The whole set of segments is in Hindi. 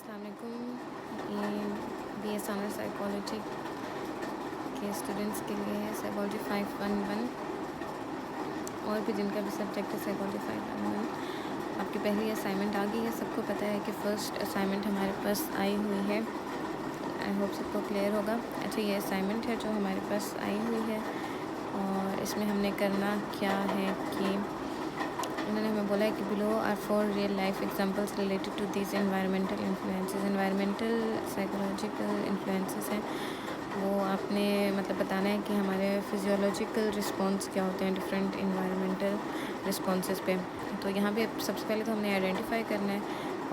अस्सलाम वालेकुम। ये BS ऑनर्स साइकोलॉजी के स्टूडेंट्स के लिए है साइकोलॉजी 511 और भी जिनका भी सब्जेक्ट है साइकोलॉजी 511। आपकी पहली असाइनमेंट आ गई है। सबको पता है कि फ़र्स्ट असाइनमेंट हमारे पास आई हुई है। आई होप सबको क्लियर होगा। अच्छा, ये असाइनमेंट है जो हमारे पास आई हुई है और इसमें हमने करना क्या है कि उन्होंने हमें बोला है कि below are 4 real life examples related to this environmental influences. Environmental psychological influences हैं, वो आपने मतलब बताना है कि हमारे फिजियोलॉजिकल रिस्पॉन्स क्या होते हैं डिफरेंट इन्वायरमेंटल रिस्पॉन्सेस पे। तो यहाँ पे सबसे पहले तो हमने आइडेंटिफाई करना है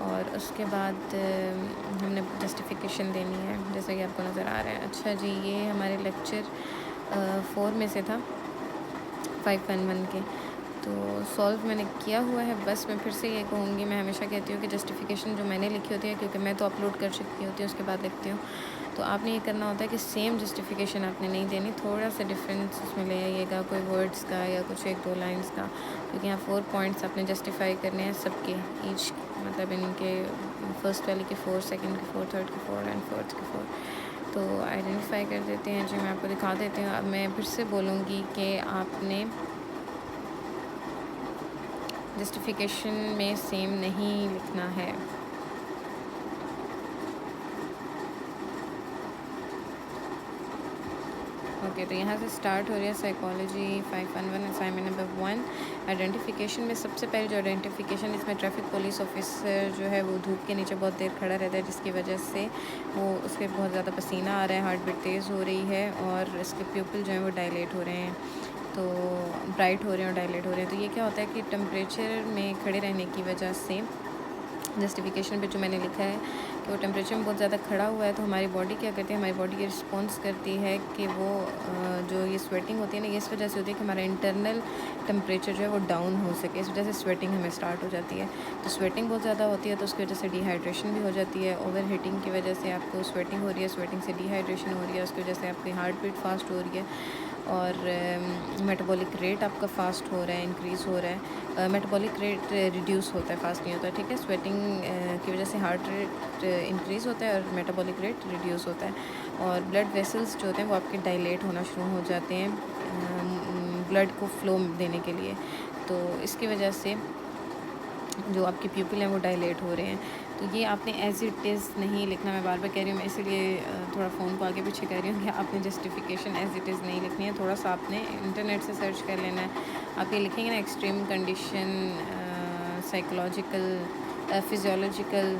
और उसके बाद हमने जस्टिफिकेशन देनी है, जैसा कि आपको नज़र आ रहा है। अच्छा जी, ये हमारे लेक्चर 4 में से था 511 के। तो सॉल्व मैंने किया हुआ है। बस मैं फिर से ये कहूँगी, मैं हमेशा कहती हूँ कि जस्टिफिकेशन जो मैंने लिखी होती है, क्योंकि मैं तो अपलोड कर चुकी होती हूँ उसके बाद लिखती हूँ, तो आपने ये करना होता है कि सेम जस्टिफिकेशन आपने नहीं देनी, थोड़ा सा डिफरेंस उसमें ले आइएगा, कोई वर्ड्स का या कुछ 1-2 लाइन्स का, क्योंकि यहाँ 4 पॉइंट्स आपने जस्टिफाई करने हैं सबके, ईच मतलब इनके फर्स्ट वाले के 4, सेकेंड के 4, थर्ड के 4 एंड फोर्थ के 4। तो आइडेंटिफाई कर देते हैं जी। मैं आपको दिखा देती हूँ। अब मैं फिर से बोलूँगी कि आपने जस्टिफिकेशन में सेम नहीं लिखना है। ओके, तो यहाँ से स्टार्ट हो रही है साइकोलॉजी 511 असाइनमेंट नंबर 1। आइडेंटिफिकेशन में सबसे पहले जो आइडेंटिफिकेशन, इसमें ट्रैफिक पुलिस ऑफिसर जो है वो धूप के नीचे बहुत देर खड़ा रहता है, जिसकी वजह से वो उसके बहुत ज़्यादा पसीना आ रहा है, हार्ट बीट तेज़ हो रही है और इसके प्यूपिल जो है वो डायलेट हो रहे हैं, तो ब्राइट हो रहे हैं और डायलेट हो रहे हैं। तो ये क्या होता है कि टेम्परेचर में खड़े रहने की वजह से, जस्टिफिकेशन पे जो मैंने लिखा है कि वो टेम्परेचर में बहुत ज़्यादा खड़ा हुआ है, तो हमारी बॉडी क्या करती है, हमारी बॉडी ये रिस्पॉन्स करती है कि वो जो ये स्वेटिंग होती है ना, ये इस वजह से होती है कि हमारा इंटरनल टेम्परेचर जो है वो डाउन हो सके, इस वजह से स्वेटिंग हमें स्टार्ट हो जाती है। तो स्वेटिंग बहुत ज़्यादा होती है, तो उसकी वजह से डिहाइड्रेशन भी हो जाती है। ओवर हीटिंग की वजह से आपको स्वेटिंग हो रही है, स्वेटिंग से डिहाइड्रेशन हो रही है, उसकी वजह से आपकी हार्ट बीट फास्ट हो रही है और मेटाबॉलिक रेट आपका फ़ास्ट हो रहा है, इंक्रीज़ हो रहा है। मेटाबॉलिक रेट रिड्यूस होता है, फास्ट नहीं होता, ठीक है। स्वेटिंग की वजह से हार्ट रेट इंक्रीज़ होता है और मेटाबॉलिक रेट रिड्यूस होता है और ब्लड वेसल्स जो होते हैं वो आपके डायलेट होना शुरू हो जाते हैं ब्लड को फ्लो देने के लिए। तो इसकी वजह से जो आपके प्यूपिल हैं वो डायलेट हो रहे हैं। तो ये आपने एज़ इट इज़ नहीं लिखना, मैं बार बार कह रही हूँ, मैं इसीलिए थोड़ा फ़ोन को आगे पीछे कर रही हूँ कि आपने जस्टिफिकेशन एज़ इट इज़ नहीं लिखनी है, थोड़ा सा आपने इंटरनेट से सर्च कर लेना है। आप ये लिखेंगे ना, एक्सट्रीम कंडीशन, साइकोलॉजिकल, फिजियोलॉजिकल